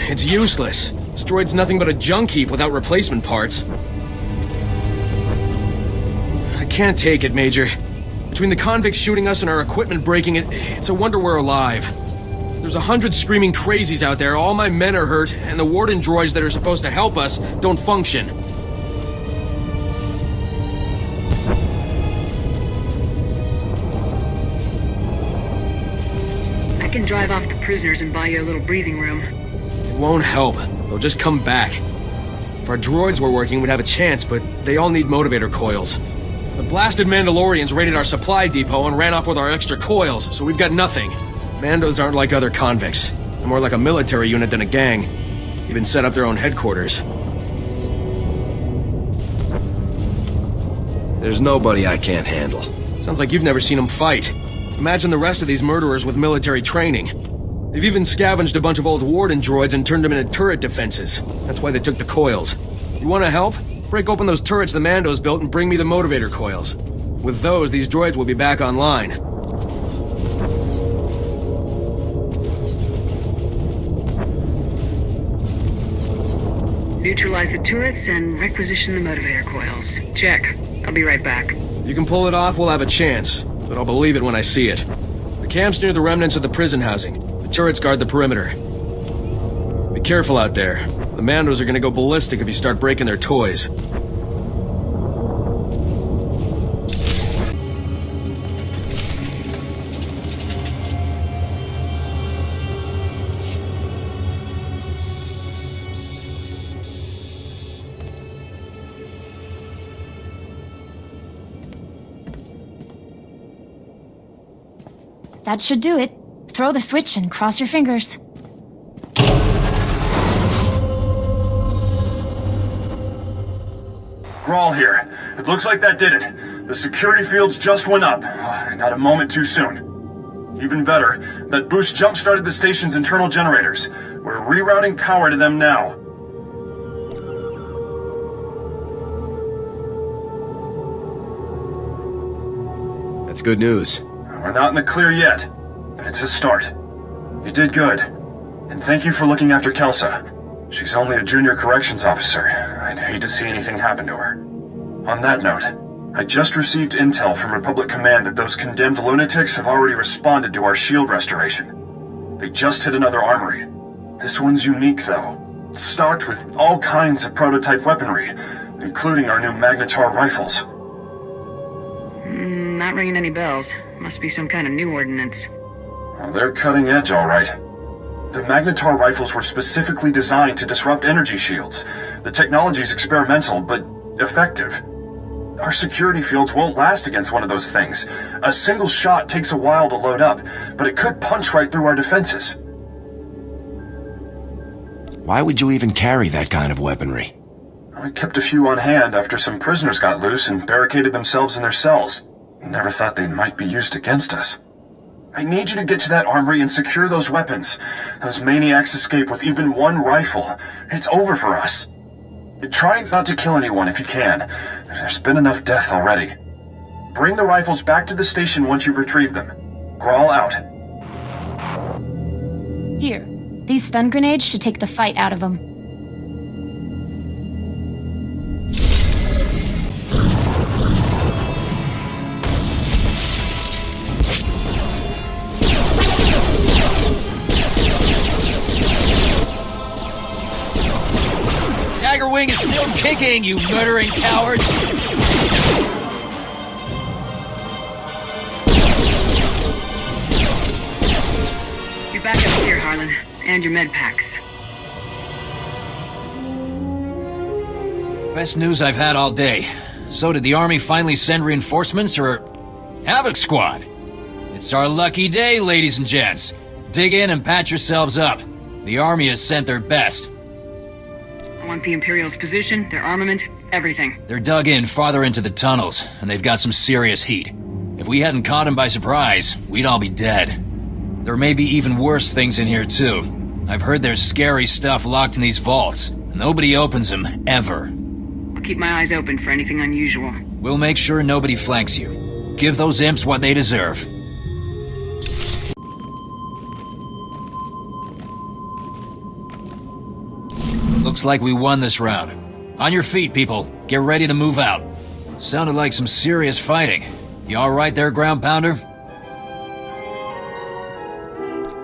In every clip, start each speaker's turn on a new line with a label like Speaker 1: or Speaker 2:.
Speaker 1: It's useless. This droid's nothing but a junk heap without replacement parts. I can't take it, Major. Between the convicts shooting us and our equipment breaking, it's a wonder we're alive. There's 100 screaming crazies out there, all my men are hurt, and the warden droids that are supposed to help us don't function.
Speaker 2: I can drive off the prisoners and buy you a little breathing room.
Speaker 1: It won't help. They'll just come back. If our droids were working, we'd have a chance, but they all need motivator coils. The blasted Mandalorians raided our supply depot and ran off with our extra coils, so we've got nothing. Mandos aren't like other convicts. They're more like a military unit than a gang. Even set up their own headquarters.
Speaker 3: There's nobody I can't handle.
Speaker 1: Sounds like you've never seen them fight. Imagine the rest of these murderers with military training. They've even scavenged a bunch of old warden droids and turned them into turret defenses. That's why they took the coils. You wanna help? Break open those turrets the Mandos built and bring me the motivator coils. With those, these droids will be back online.
Speaker 2: Neutralize the turrets and requisition the motivator coils. Check. I'll be right back.
Speaker 1: If you can pull it off, we'll have a chance. But I'll believe it when I see it. The camp's near the remnants of the prison housing. The turrets guard the perimeter. Be careful out there. The Mandos are gonna go ballistic if you start breaking their toys.
Speaker 4: That should do it. Throw the switch and cross your fingers.
Speaker 5: Grawl here. It looks like that did it. The security fields just went up. Not a moment too soon. Even better, that boost jump-started the station's internal generators. We're rerouting power to them now.
Speaker 3: That's good news.
Speaker 5: We're not in the clear yet, but it's a start. You did good. And thank you for looking after Kelsa. She's only a junior corrections officer. I'd hate to see anything happen to her. On that note, I just received intel from Republic Command that those condemned lunatics have already responded to our shield restoration. They just hit another armory. This one's unique, though. It's stocked with all kinds of prototype weaponry, including our new Magnetar rifles.
Speaker 2: Not ringing any bells. Must be some kind of new ordinance.
Speaker 5: Well, they're cutting edge, all right. The Magnetar rifles were specifically designed to disrupt energy shields. The technology's experimental, but effective. Our security fields won't last against one of those things. A single shot takes a while to load up, but it could punch right through our defenses.
Speaker 3: Why would you even carry that kind of weaponry?
Speaker 5: I kept a few on hand after some prisoners got loose and barricaded themselves in their cells. Never thought they might be used against us. I need you to get to that armory and secure those weapons. Those maniacs escape with even one rifle. It's over for us. Try not to kill anyone if you can. There's been enough death already. Bring the rifles back to the station once you've retrieved them. Grawl out.
Speaker 4: Here. These stun grenades should take the fight out of them.
Speaker 6: Tiger Wing is still kicking, you murdering cowards!
Speaker 2: Your backup's here, Harlan. And your med packs.
Speaker 6: Best news I've had all day. So did the Army finally send reinforcements, or... Havoc Squad? It's our lucky day, ladies and gents. Dig in and patch yourselves up. The Army has sent their best.
Speaker 2: I want the Imperial's position, their armament, everything.
Speaker 6: They're dug in farther into the tunnels, and they've got some serious heat. If we hadn't caught them by surprise, we'd all be dead. There may be even worse things in here, too. I've heard there's scary stuff locked in these vaults. Nobody opens them, ever.
Speaker 2: I'll keep my eyes open for anything unusual.
Speaker 6: We'll make sure nobody flanks you. Give those imps what they deserve. Looks like we won this round. On your feet, people. Get ready to move out. Sounded like some serious fighting. You alright there, ground pounder?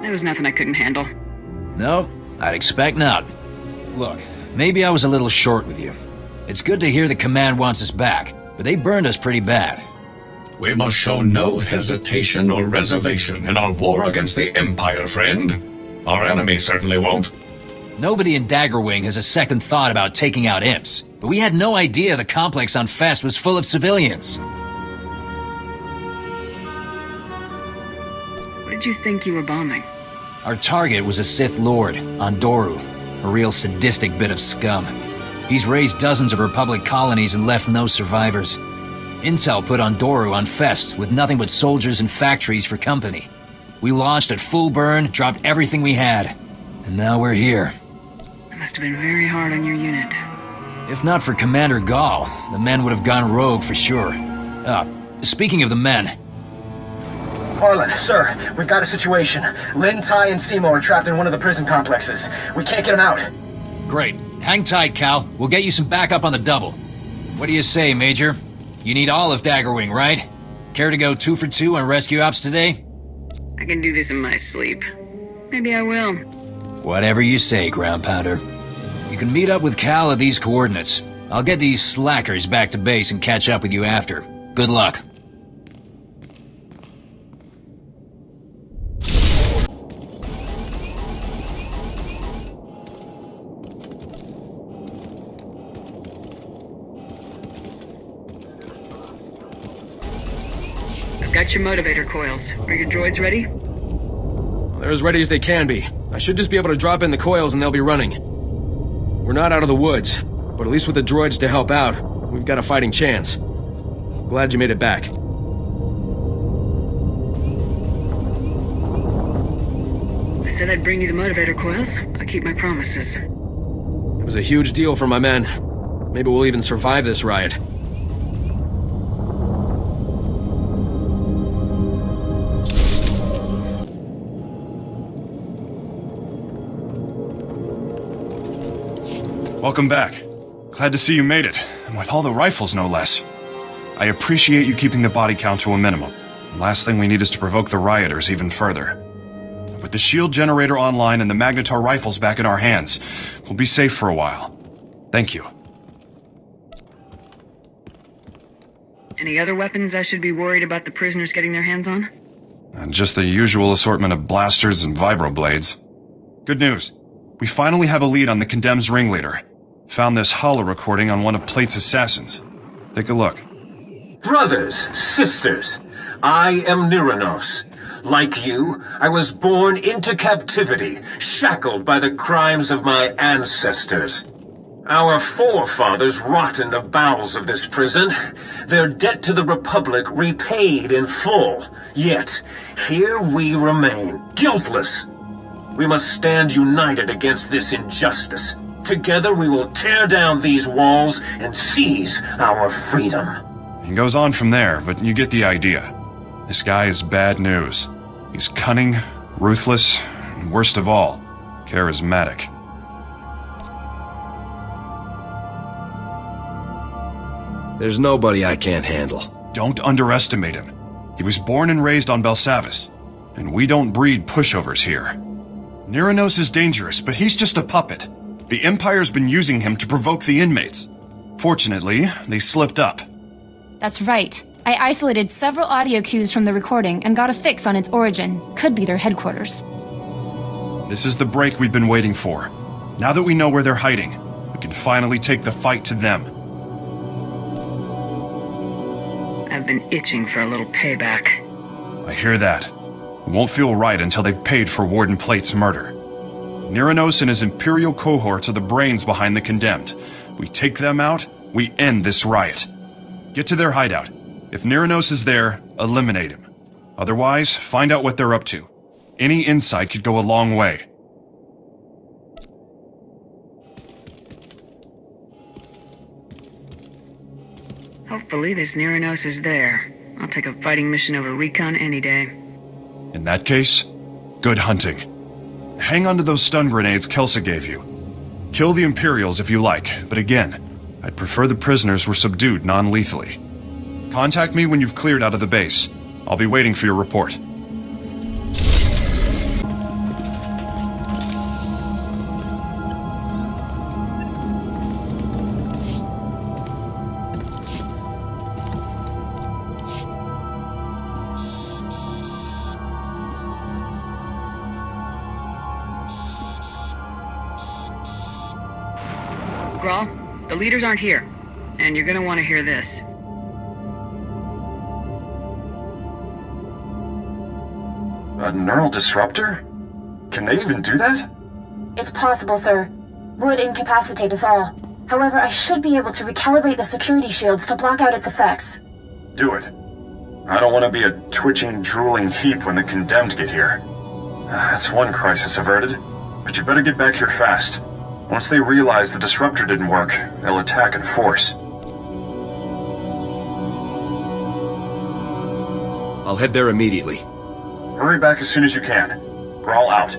Speaker 2: There was nothing I couldn't handle.
Speaker 6: No, I'd expect not. Look, maybe I was a little short with you. It's good to hear the command wants us back, but they burned us pretty bad.
Speaker 7: We must show no hesitation or reservation in our war against the Empire, friend. Our enemy certainly won't.
Speaker 6: Nobody in Daggerwing has a second thought about taking out imps, but we had no idea the complex on Fest was full of civilians.
Speaker 2: What did you think you were bombing?
Speaker 6: Our target was a Sith Lord, Ondoru, a real sadistic bit of scum. He's raised dozens of Republic colonies and left no survivors. Intel put Ondoru on Fest with nothing but soldiers and factories for company. We launched at full burn, dropped everything we had, and now we're here.
Speaker 2: That must have been very hard on your unit.
Speaker 6: If not for Commander Gall, the men would have gone rogue for sure. Speaking of the men...
Speaker 8: Harlan, sir, we've got a situation. Lin, Tai, and Seymour are trapped in one of the prison complexes. We can't get them out.
Speaker 6: Great. Hang tight, Cal. We'll get you some backup on the double. What do you say, Major? You need all of Daggerwing, right? Care to go 2 for 2 on rescue ops today?
Speaker 2: I can do this in my sleep. Maybe I will.
Speaker 6: Whatever you say, ground pounder. You can meet up with Cal at these coordinates. I'll get these slackers back to base and catch up with you after. Good luck.
Speaker 2: Got your motivator coils. Are your droids ready?
Speaker 1: They're as ready as they can be. I should just be able to drop in the coils and they'll be running. We're not out of the woods, but at least with the droids to help out, we've got a fighting chance. Glad you made it back.
Speaker 2: I said I'd bring you the motivator coils. I'll keep my promises.
Speaker 1: It was a huge deal for my men. Maybe we'll even survive this riot.
Speaker 5: Welcome back. Glad to see you made it, and with all the rifles no less. I appreciate you keeping the body count to a minimum. The last thing we need is to provoke the rioters even further. With the shield generator online and the Magnetar rifles back in our hands, we'll be safe for a while. Thank you.
Speaker 2: Any other weapons I should be worried about the prisoners getting their hands on?
Speaker 5: Just the usual assortment of blasters and vibroblades. Good news. We finally have a lead on the Condemned's ringleader. Found this holo recording on one of Plate's assassins. Take a look.
Speaker 9: Brothers, sisters, I am Nyranos. Like you, I was born into captivity, shackled by the crimes of my ancestors. Our forefathers rot in the bowels of this prison, their debt to the Republic repaid in full. Yet, here we remain, guiltless. We must stand united against this injustice. Together we will tear down these walls and seize our freedom.
Speaker 5: He goes on from there, but you get the idea. This guy is bad news. He's cunning, ruthless, and worst of all, charismatic.
Speaker 3: There's nobody I can't handle.
Speaker 5: Don't underestimate him. He was born and raised on Belsavis, and we don't breed pushovers here. Nyranos is dangerous, but he's just a puppet. The Empire's been using him to provoke the inmates. Fortunately, they slipped up.
Speaker 4: That's right. I isolated several audio cues from the recording and got a fix on its origin. Could be their headquarters.
Speaker 5: This is the break we've been waiting for. Now that we know where they're hiding, we can finally take the fight to them.
Speaker 2: I've been itching for a little payback.
Speaker 5: I hear that. It won't feel right until they've paid for Warden Plate's murder. Nyranos and his Imperial cohorts are the brains behind the Condemned. We take them out, we end this riot. Get to their hideout. If Nyranos is there, eliminate him. Otherwise, find out what they're up to. Any insight could go a long way.
Speaker 2: Hopefully this Nyranos is there. I'll take a fighting mission over recon any day.
Speaker 5: In that case, good hunting. Hang on to those stun grenades Kelsa gave you. Kill the Imperials if you like, but again, I'd prefer the prisoners were subdued non-lethally. Contact me when you've cleared out of the base. I'll be waiting for your report.
Speaker 2: Grawl, the leaders aren't here, and you're gonna want to hear this.
Speaker 5: A neural disruptor? Can they even do that?
Speaker 4: It's possible, sir. Would incapacitate us all. However, I should be able to recalibrate the security shields to block out its effects.
Speaker 5: Do it. I don't want to be a twitching, drooling heap when the condemned get here. That's one crisis averted. But you better get back here fast. Once they realize the disruptor didn't work, they'll attack in force.
Speaker 3: I'll head there immediately.
Speaker 5: Hurry back as soon as you can. Grawl out.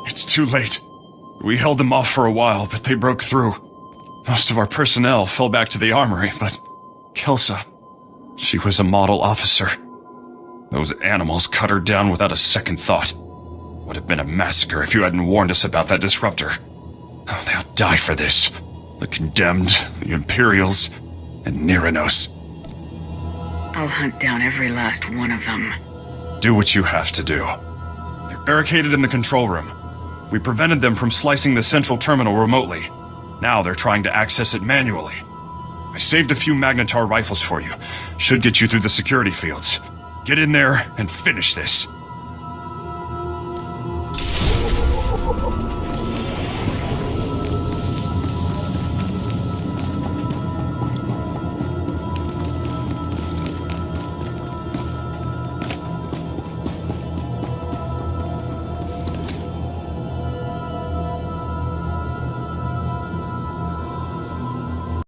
Speaker 5: It's too late. We held them off for a while, but they broke through. Most of our personnel fell back to the armory, but Kelsa, she was a model officer. Those animals cut her down without a second thought. Would have been a massacre if you hadn't warned us about that disruptor. Oh, they'll die for this. The Condemned, the Imperials, and Nyranos.
Speaker 2: I'll hunt down every last one of them.
Speaker 5: Do what you have to do. They're barricaded in the control room. We prevented them from slicing the central terminal remotely. Now they're trying to access it manually. I saved a few Magnetar rifles for you. Should get you through the security fields. Get in there and finish this.